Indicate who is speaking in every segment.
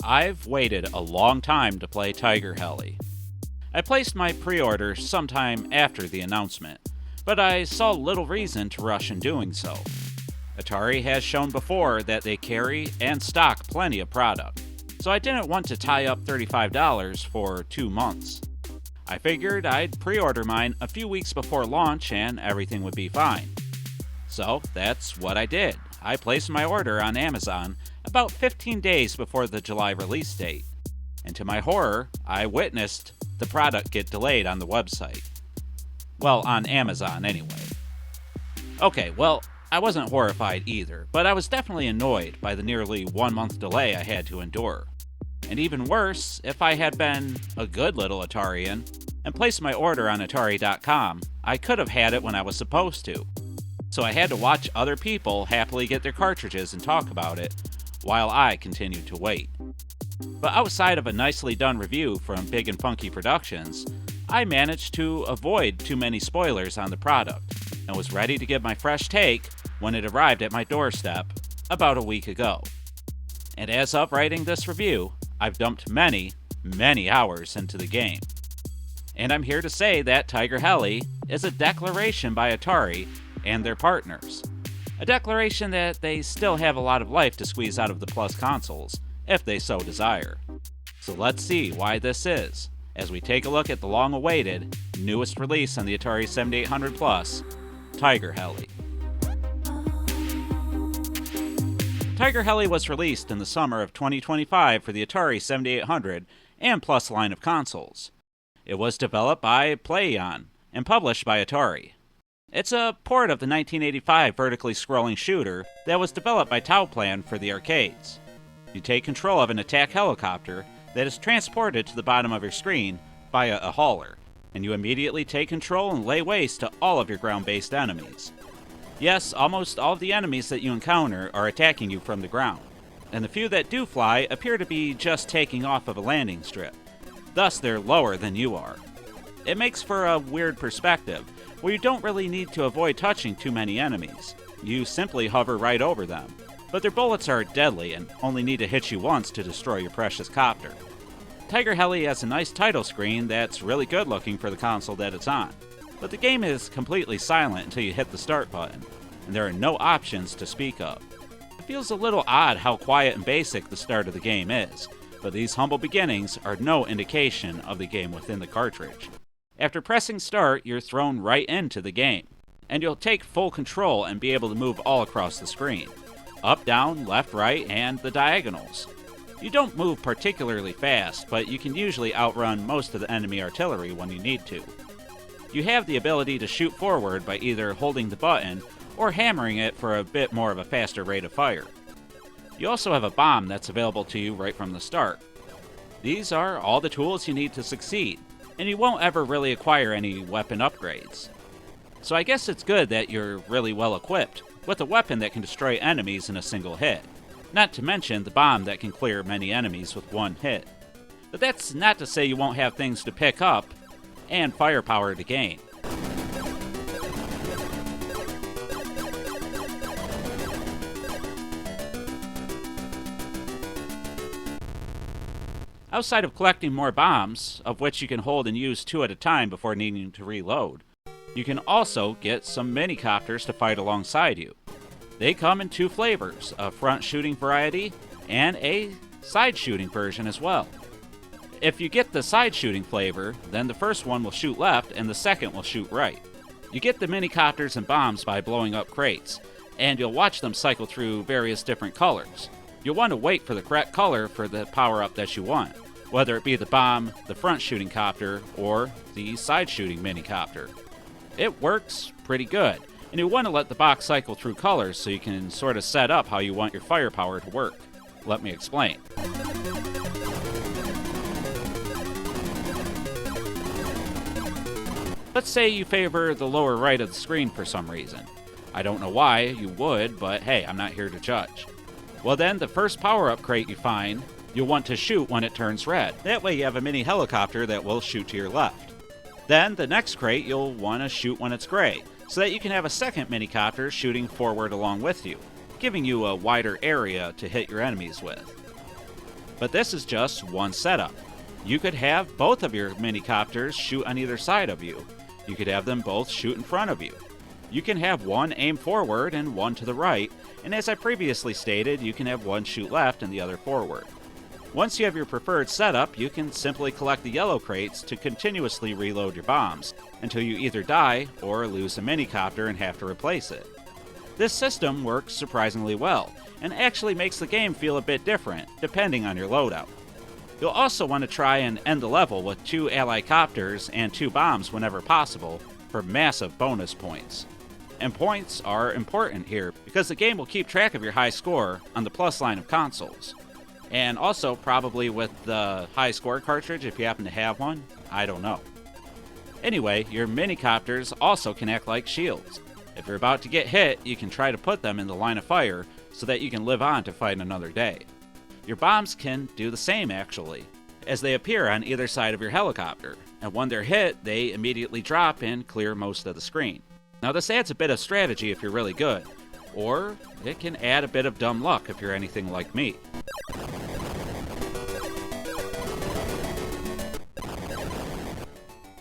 Speaker 1: I've waited a long time to play Tiger Heli. I placed my pre-order sometime after the announcement, but I saw little reason to rush in doing so. Atari has shown before that they carry and stock plenty of product, so I didn't want to tie up $35 for 2 months. I figured I'd pre-order mine a few weeks before launch and everything would be fine. So that's what I did. I placed my order on Amazon about 15 days before the July release date, and to my horror, I witnessed the product get delayed on the website. Well, on Amazon anyway. Okay, well, I wasn't horrified either, but I was definitely annoyed by the nearly 1 month delay I had to endure. And even worse, if I had been a good little Atarian and placed my order on Atari.com, I could have had it when I was supposed to. So I had to watch other people happily get their cartridges and talk about it, while I continued to wait. But outside of a nicely done review from Big and Funky Productions, I managed to avoid too many spoilers on the product, and was ready to give my fresh take when it arrived at my doorstep about a week ago. And as of writing this review, I've dumped many hours into the game. And I'm here to say that Tiger Heli is a declaration by Atari and their partners. A declaration that they still have a lot of life to squeeze out of the Plus consoles, if they so desire. So let's see why this is, as we take a look at the long-awaited, newest release on the Atari 7800 Plus, Tiger Heli. Tiger Heli was released in the summer of 2025 for the Atari 7800 and Plus line of consoles. It was developed by Plaion and published by Atari. It's a port of the 1985 vertically scrolling shooter that was developed by Taoplan for the arcades. You take control of an attack helicopter that is transported to the bottom of your screen via a hauler, and you immediately take control and lay waste to all of your ground-based enemies. Yes, almost all of the enemies that you encounter are attacking you from the ground, and the few that do fly appear to be just taking off of a landing strip. Thus, they're lower than you are. It makes for a weird perspective, where you don't really need to avoid touching too many enemies. You simply hover right over them, but their bullets are deadly and only need to hit you once to destroy your precious copter. Tiger Heli has a nice title screen that's really good looking for the console that it's on, but the game is completely silent until you hit the start button, and there are no options to speak of. It feels a little odd how quiet and basic the start of the game is, but these humble beginnings are no indication of the game within the cartridge. After pressing start, you're thrown right into the game, and you'll take full control and be able to move all across the screen. Up, down, left, right, and the diagonals. You don't move particularly fast, but you can usually outrun most of the enemy artillery when you need to. You have the ability to shoot forward by either holding the button or hammering it for a bit more of a faster rate of fire. You also have a bomb that's available to you right from the start. These are all the tools you need to succeed, and you won't ever really acquire any weapon upgrades. So I guess it's good that you're really well equipped, with a weapon that can destroy enemies in a single hit, not to mention the bomb that can clear many enemies with one hit. But that's not to say you won't have things to pick up, and firepower to gain. Outside of collecting more bombs, of which you can hold and use 2 at a time before needing to reload, you can also get some mini-copters to fight alongside you. They come in 2 flavors, a front shooting variety and a side shooting version as well. If you get the side shooting flavor, then the first one will shoot left and the second will shoot right. You get the mini-copters and bombs by blowing up crates, and you'll watch them cycle through various different colors. You'll want to wait for the correct color for the power-up that you want, whether it be the bomb, the front shooting copter, or the side shooting mini-copter. It works pretty good, and you'll want to let the box cycle through colors so you can sort of set up how you want your firepower to work. Let me explain. Let's say you favor the lower right of the screen for some reason. I don't know why you would, but hey, I'm not here to judge. Well then, the first power-up crate you find You'll want to shoot when it turns red. That way you have a mini helicopter that will shoot to your left. Then, the next crate you'll want to shoot when it's gray, so that you can have a second minicopter shooting forward along with you, giving you a wider area to hit your enemies with. But this is just one setup. You could have both of your minicopters shoot on either side of you. You could have them both shoot in front of you. You can have one aim forward and one to the right, and as I previously stated, you can have one shoot left and the other forward. Once you have your preferred setup, you can simply collect the yellow crates to continuously reload your bombs, until you either die or lose a minicopter and have to replace it. This system works surprisingly well, and actually makes the game feel a bit different, depending on your loadout. You'll also want to try and end the level with 2 ally copters and 2 bombs whenever possible, for massive bonus points. And points are important here, because the game will keep track of your high score on the plus line of consoles. And also probably with the high score cartridge if you happen to have one, I don't know. Anyway, your minicopters also can act like shields. If you're about to get hit, you can try to put them in the line of fire so that you can live on to fight another day. Your bombs can do the same actually, as they appear on either side of your helicopter, and when they're hit, they immediately drop and clear most of the screen. Now this adds a bit of strategy if you're really good, or it can add a bit of dumb luck if you're anything like me.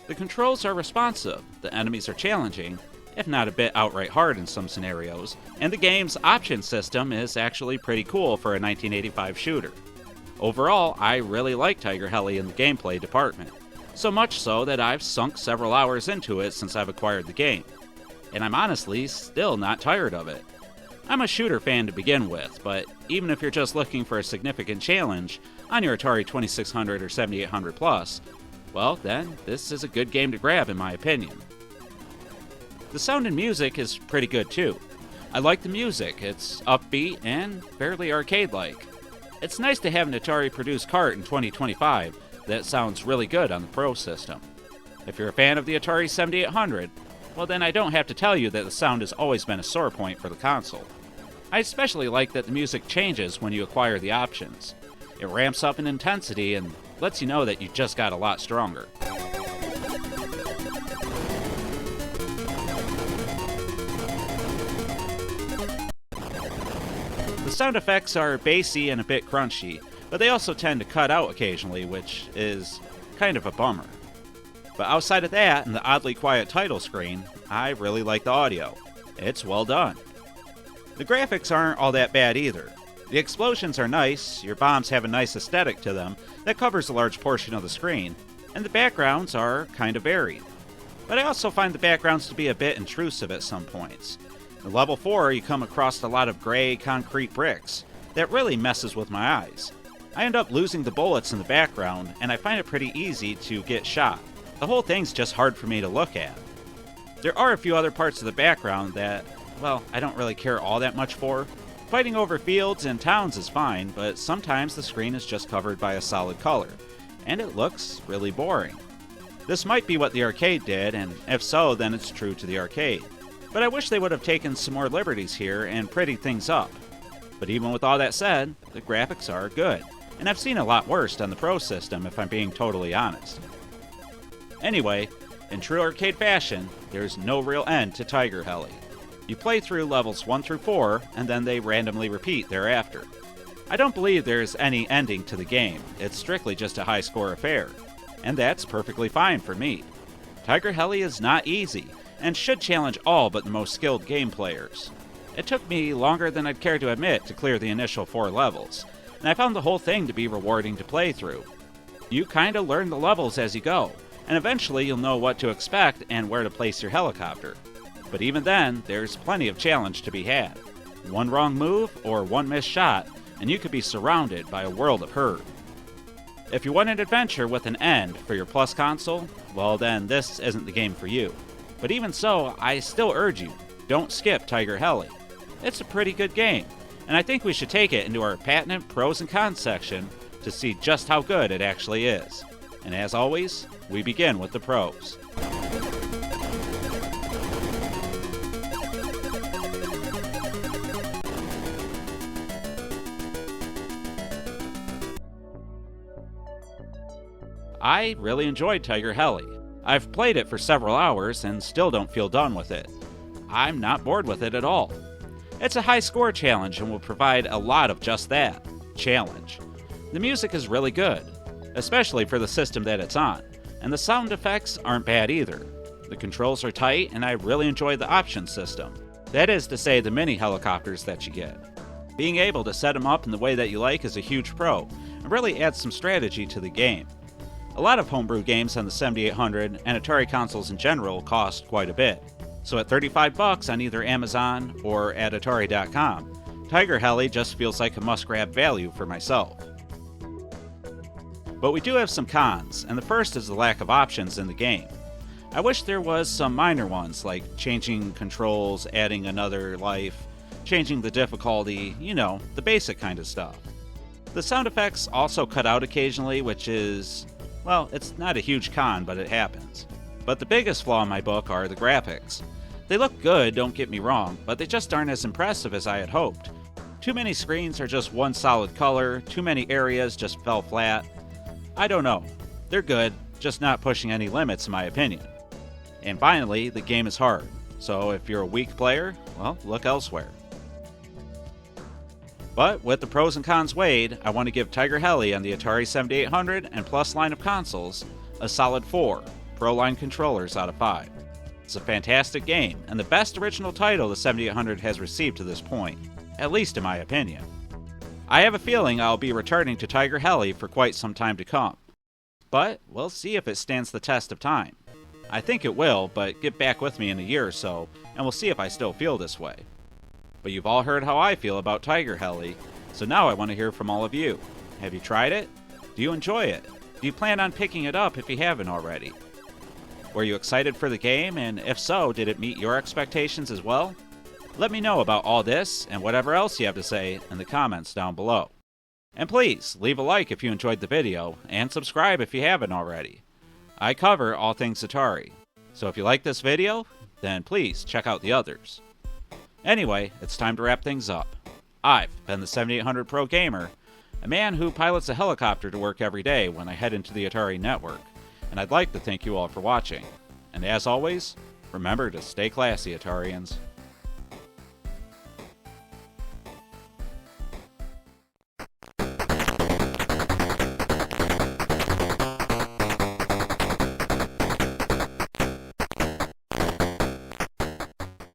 Speaker 1: The controls are responsive, the enemies are challenging, if not a bit outright hard in some scenarios, and the game's option system is actually pretty cool for a 1985 shooter. Overall, I really like Tiger Heli in the gameplay department, so much so that I've sunk several hours into it since I've acquired the game, and I'm honestly still not tired of it. I'm a shooter fan to begin with, but even if you're just looking for a significant challenge on your Atari 2600 or 7800 Plus, well then, this is a good game to grab in my opinion. The sound and music is pretty good too. I like the music, it's upbeat and fairly arcade-like. It's nice to have an Atari-produced cart in 2025 that sounds really good on the Pro system. If you're a fan of the Atari 7800, well then I don't have to tell you that the sound has always been a sore point for the console. I especially like that the music changes when you acquire the options. It ramps up in intensity and lets you know that you just got a lot stronger. The sound effects are bassy and a bit crunchy, but they also tend to cut out occasionally, which is kind of a bummer. But outside of that and the oddly quiet title screen, I really like the audio. It's well done. The graphics aren't all that bad either. The explosions are nice, your bombs have a nice aesthetic to them that covers a large portion of the screen, and the backgrounds are kind of varied. But I also find the backgrounds to be a bit intrusive at some points. In level 4, you come across a lot of gray concrete bricks that really messes with my eyes. I end up losing the bullets in the background, and I find it pretty easy to get shot. The whole thing's just hard for me to look at. There are a few other parts of the background that, well, I don't really care all that much for. Fighting over fields and towns is fine, but sometimes the screen is just covered by a solid color, and it looks really boring. This might be what the arcade did, and if so, then it's true to the arcade. But I wish they would have taken some more liberties here and prettied things up. But even with all that said, the graphics are good, and I've seen a lot worse on the Pro system if I'm being totally honest. Anyway, in true arcade fashion, there's no real end to Tiger Heli. You play through levels 1 through 4, and then they randomly repeat thereafter. I don't believe there's any ending to the game, it's strictly just a high score affair, and that's perfectly fine for me. Tiger Heli is not easy, and should challenge all but the most skilled game players. It took me longer than I'd care to admit to clear the initial 4 levels, and I found the whole thing to be rewarding to play through. You kinda learn the levels as you go, and eventually you'll know what to expect and where to place your helicopter. But even then, there's plenty of challenge to be had. One wrong move or one missed shot, and you could be surrounded by a world of hurt. If you want an adventure with an end for your Plus console, well then this isn't the game for you. But even so, I still urge you, don't skip Tiger Heli. It's a pretty good game, and I think we should take it into our patented pros and cons section to see just how good it actually is. And as always, we begin with the pros. I really enjoyed Tiger Heli. I've played it for several hours and still don't feel done with it. I'm not bored with it at all. It's a high score challenge and will provide a lot of just that, challenge. The music is really good, especially for the system that it's on, and the sound effects aren't bad either. The controls are tight and I really enjoy the options system. That is to say, the mini helicopters that you get. Being able to set them up in the way that you like is a huge pro, and really adds some strategy to the game. A lot of homebrew games on the 7800 and Atari consoles in general cost quite a bit, so at $35 on either Amazon or at Atari.com, Tiger Heli just feels like a must-grab value for myself. But we do have some cons, and the first is the lack of options in the game. I wish there was some minor ones, like changing controls, adding another life, changing the difficulty, the basic kind of stuff. The sound effects also cut out occasionally, which is, well, it's not a huge con, but it happens. But the biggest flaw in my book are the graphics. They look good, don't get me wrong, but they just aren't as impressive as I had hoped. Too many screens are just one solid color, too many areas just fell flat. I don't know. They're good, just not pushing any limits in my opinion. And finally, the game is hard, so if you're a weak player, well, look elsewhere. But with the pros and cons weighed, I want to give Tiger Heli on the Atari 7800 and Plus line of consoles a solid 4 Pro Line controllers out of 5. It's a fantastic game, and the best original title the 7800 has received to this point, at least in my opinion. I have a feeling I'll be returning to Tiger Heli for quite some time to come, but we'll see if it stands the test of time. I think it will, but get back with me in a year or so, and we'll see if I still feel this way. But you've all heard how I feel about Tiger Heli, so now I want to hear from all of you. Have you tried it? Do you enjoy it? Do you plan on picking it up if you haven't already? Were you excited for the game, and if so, did it meet your expectations as well? Let me know about all this and whatever else you have to say in the comments down below. And please, leave a like if you enjoyed the video, and subscribe if you haven't already. I cover all things Atari, so if you like this video, then please check out the others. Anyway, it's time to wrap things up. I've been the 7800 Pro Gamer, a man who pilots a helicopter to work every day when I head into the Atari network, and I'd like to thank you all for watching. And as always, remember to stay classy, Atarians.